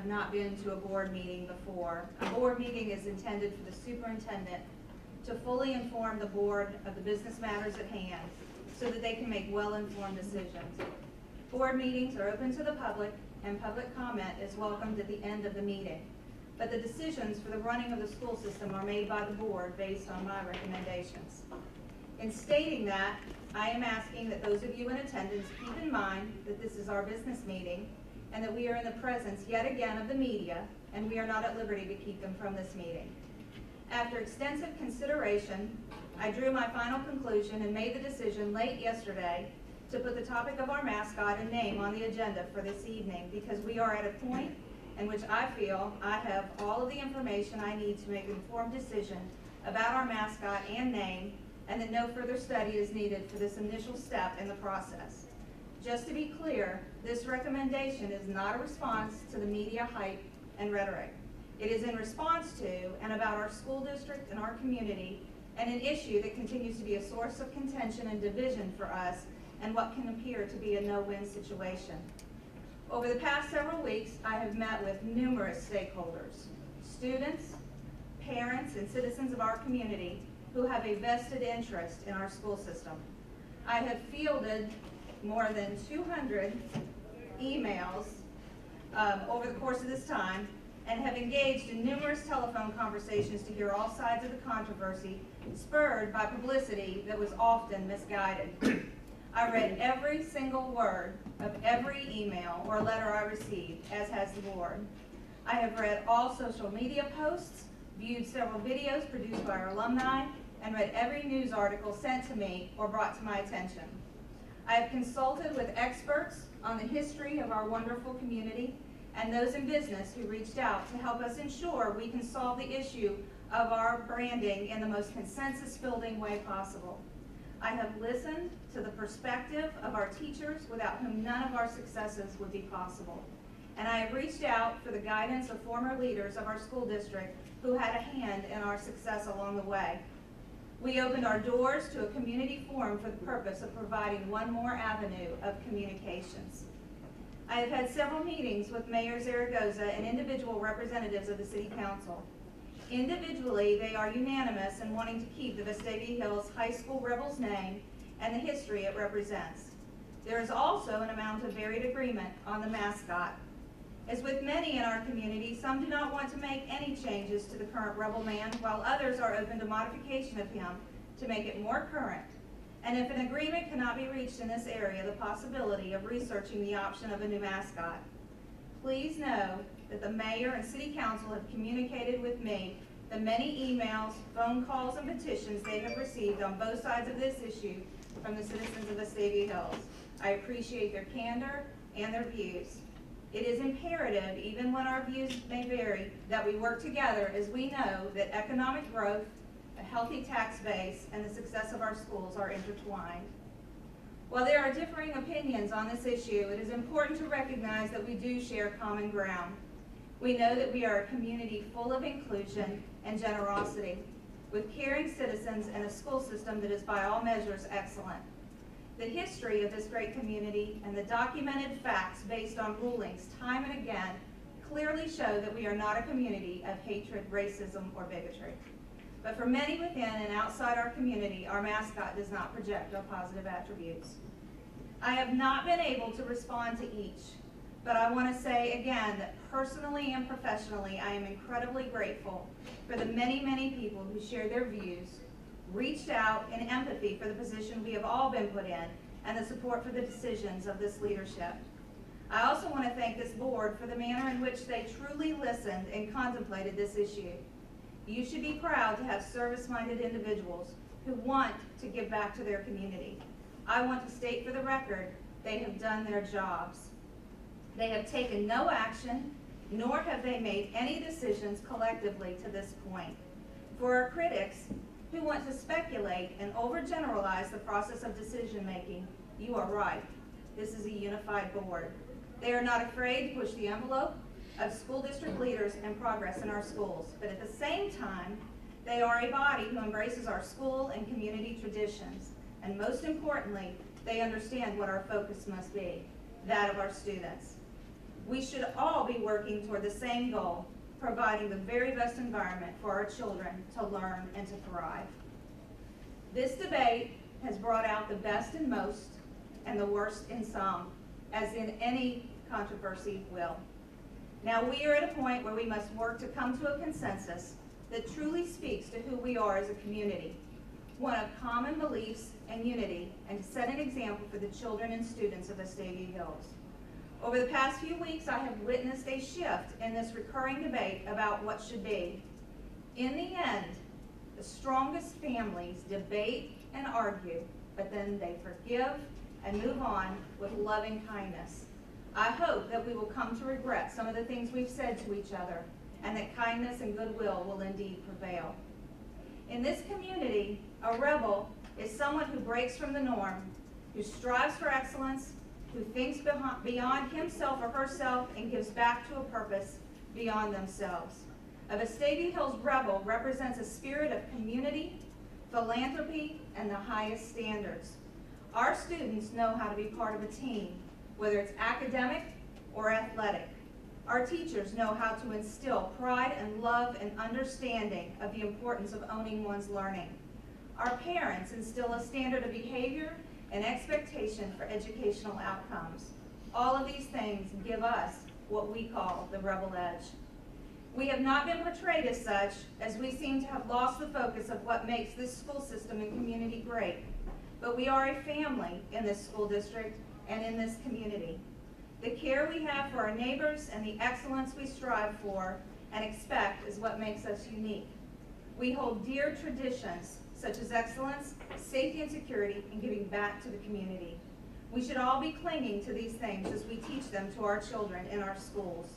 have not been to a board meeting before. A board meeting is intended for the superintendent to fully inform the board of the business matters at hand so that they can make well-informed decisions. Board meetings are open to the public, and public comment is welcomed at the end of the meeting. But the decisions for the running of the school system are made by the board based on my recommendations. In stating that, I am asking that those of you in attendance keep in mind that this is our business meeting and that we are in the presence yet again of the media, and we are not at liberty to keep them from this meeting. After extensive consideration, I drew my final conclusion and made the decision late yesterday to put the topic of our mascot and name on the agenda for this evening, because we are at a point in which I feel I have all of the information I need to make an informed decision about our mascot and name, and that no further study is needed for this initial step in the process. Just to be clear, this recommendation is not a response to the media hype and rhetoric. It is in response to and about our school district and our community, and an issue that continues to be a source of contention and division for us and what can appear to be a no-win situation. Over the past several weeks, I have met with numerous stakeholders, students, parents, and citizens of our community who have a vested interest in our school system. I have fielded more than 200 emails over the course of this time and have engaged in numerous telephone conversations to hear all sides of the controversy, spurred by publicity that was often misguided. I read every single word of every email or letter I received, as has the board. I have read all social media posts, viewed several videos produced by our alumni, and read every news article sent to me or brought to my attention. I have consulted with experts on the history of our wonderful community and those in business who reached out to help us ensure we can solve the issue of our branding in the most consensus-building way possible. I have listened to the perspective of our teachers, without whom none of our successes would be possible. And I have reached out for the guidance of former leaders of our school district who had a hand in our success along the way. We opened our doors to a community forum for the purpose of providing one more avenue of communications. I have had several meetings with Mayor Zaragoza and individual representatives of the City Council. Individually, they are unanimous in wanting to keep the Vestavia Hills High School Rebels name and the history it represents. There is also an amount of varied agreement on the mascot. As with many in our community, some do not want to make any changes to the current Rebel man, while others are open to modification of him to make it more current. And if an agreement cannot be reached in this area, the possibility of researching the option of a new mascot. Please know that the mayor and city council have communicated with me the many emails, phone calls, and petitions they have received on both sides of this issue from the citizens of Vestavia Hills. I appreciate their candor and their views. It is imperative, even when our views may vary, that we work together, as we know that economic growth, a healthy tax base, and the success of our schools are intertwined. While there are differing opinions on this issue, it is important to recognize that we do share common ground. We know that we are a community full of inclusion and generosity, with caring citizens and a school system that is by all measures excellent. The history of this great community and the documented facts based on rulings time and again clearly show that we are not a community of hatred, racism, or bigotry. But for many within and outside our community, our mascot does not project our positive attributes. I have not been able to respond to each, but I want to say again that personally and professionally, I am incredibly grateful for the many, many people who shared their views, reached out in empathy for the position we have all been put in, and the support for the decisions of this leadership. I also want to thank this board for the manner in which they truly listened and contemplated this issue. You should be proud to have service-minded individuals who want to give back to their community. I want to state for the record, they have done their jobs. They have taken no action, nor have they made any decisions collectively to this point. For our critics who want to speculate and overgeneralize the process of decision-making, you are right. This is a unified board. They are not afraid to push the envelope of school district leaders and progress in our schools, but at the same time, they are a body who embraces our school and community traditions, and most importantly, they understand what our focus must be, that of our students. We should all be working toward the same goal, providing the very best environment for our children to learn and to thrive. This debate has brought out the best in most and the worst in some, as in any controversy will. Now we are at a point where we must work to come to a consensus that truly speaks to who we are as a community, one of common beliefs and unity, and to set an example for the children and students of Vestavia Hills. Over the past few weeks, I have witnessed a shift in this recurring debate about what should be. In the end, the strongest families debate and argue, but then they forgive and move on with loving kindness. I hope that we will come to regret some of the things we've said to each other, and that kindness and goodwill will indeed prevail. In this community, a rebel is someone who breaks from the norm, who strives for excellence, who thinks beyond himself or herself and gives back to a purpose beyond themselves. A Vestavia Hills rebel represents a spirit of community, philanthropy, and the highest standards. Our students know how to be part of a team, whether it's academic or athletic. Our teachers know how to instill pride and love and understanding of the importance of owning one's learning. Our parents instill a standard of behavior and expectation for educational outcomes. All of these things give us what we call the rebel edge. We have not been portrayed as such, as we seem to have lost the focus of what makes this school system and community great. But we are a family in this school district and in this community. The care we have for our neighbors and the excellence we strive for and expect is what makes us unique. We hold dear traditions such as excellence, safety and security, and giving back to the community. We should all be clinging to these things as we teach them to our children in our schools.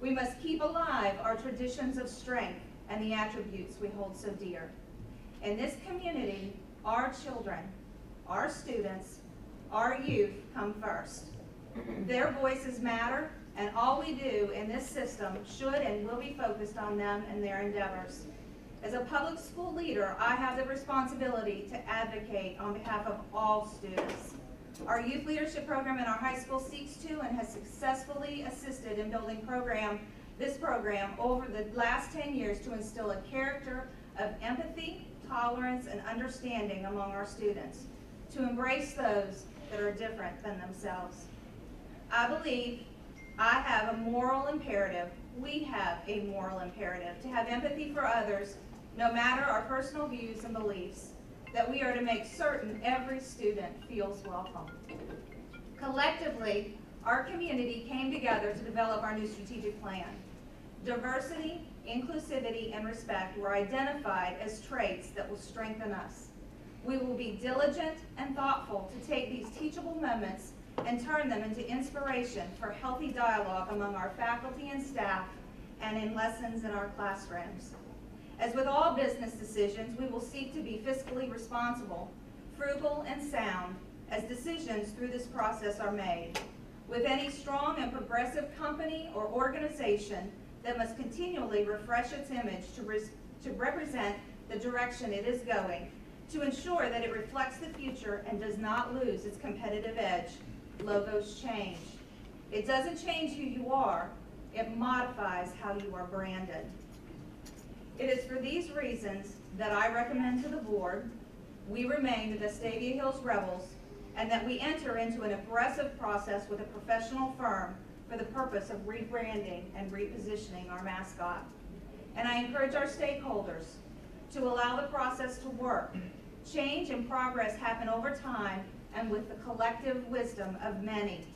We must keep alive our traditions of strength and the attributes we hold so dear. In this community, our children, our students, our youth come first. Their voices matter, and all we do in this system should and will be focused on them and their endeavors. As a public school leader, I have the responsibility to advocate on behalf of all students. Our youth leadership program in our high school seeks to and has successfully assisted in building this program over the last 10 years to instill a character of empathy, tolerance, and understanding among our students, to embrace those that are different than themselves. I believe I have a moral imperative, we have a moral imperative to have empathy for others, no matter our personal views and beliefs, that we are to make certain every student feels welcome. Collectively, our community came together to develop our new strategic plan. Diversity, inclusivity, and respect were identified as traits that will strengthen us. We will be diligent and thoughtful to take these teachable moments and turn them into inspiration for healthy dialogue among our faculty and staff and in lessons in our classrooms. As with all business decisions, we will seek to be fiscally responsible, frugal, and sound as decisions through this process are made. With any strong and progressive company or organization that must continually refresh its image to represent the direction it is going, to ensure that it reflects the future and does not lose its competitive edge, logos change. It doesn't change who you are, it modifies how you are branded. It is for these reasons that I recommend to the board we remain the Vestavia Hills Rebels and that we enter into an aggressive process with a professional firm for the purpose of rebranding and repositioning our mascot. And I encourage our stakeholders to allow the process to work. Change and progress happen over time and with the collective wisdom of many.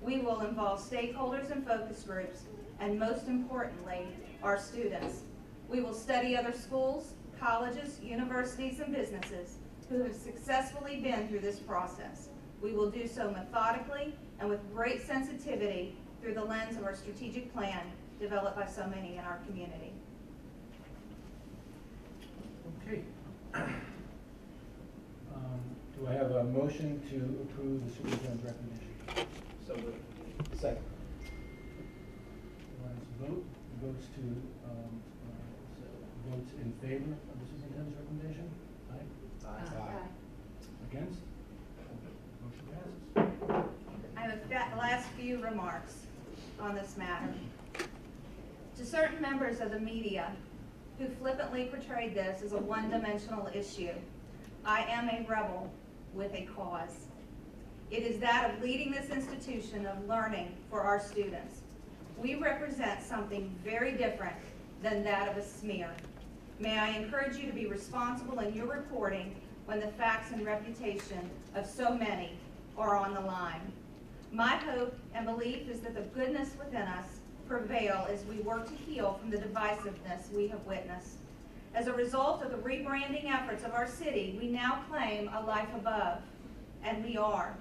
We will involve stakeholders and focus groups, and most importantly, our students. We will study other schools, colleges, universities, and businesses who have successfully been through this process. We will do so methodically and with great sensitivity through the lens of our strategic plan developed by so many in our community. Okay. Do I have a motion to approve the superintendent's recommendation? So moved. Second. Let's vote. Votes in favor of the superintendent's recommendation? Aye. Aye. Against? Motion passes. I have the last few remarks. on this matter. To certain members of the media who flippantly portrayed this as a one-dimensional issue, I am a rebel with a cause. It is that of leading this institution of learning for our students. We represent something very different than that of a smear. May I encourage you to be responsible in your reporting when the facts and reputation of so many are on the line. My hope and belief is that the goodness within us prevail as we work to heal from the divisiveness we have witnessed. As a result of the rebranding efforts of our city, we now claim a life above, and we are.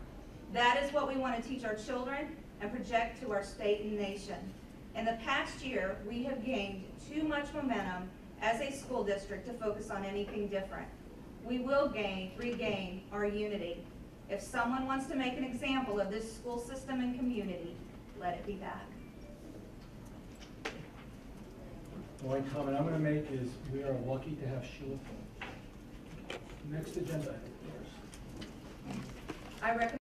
That is what we want to teach our children and project to our state and nation. In the past year, we have gained too much momentum as a school district to focus on anything different. We will regain our unity. If someone wants to make an example of this school system and community, let it be that. The only comment I'm going to make is we are lucky to have Sheila. Next agenda item, of course. I recommend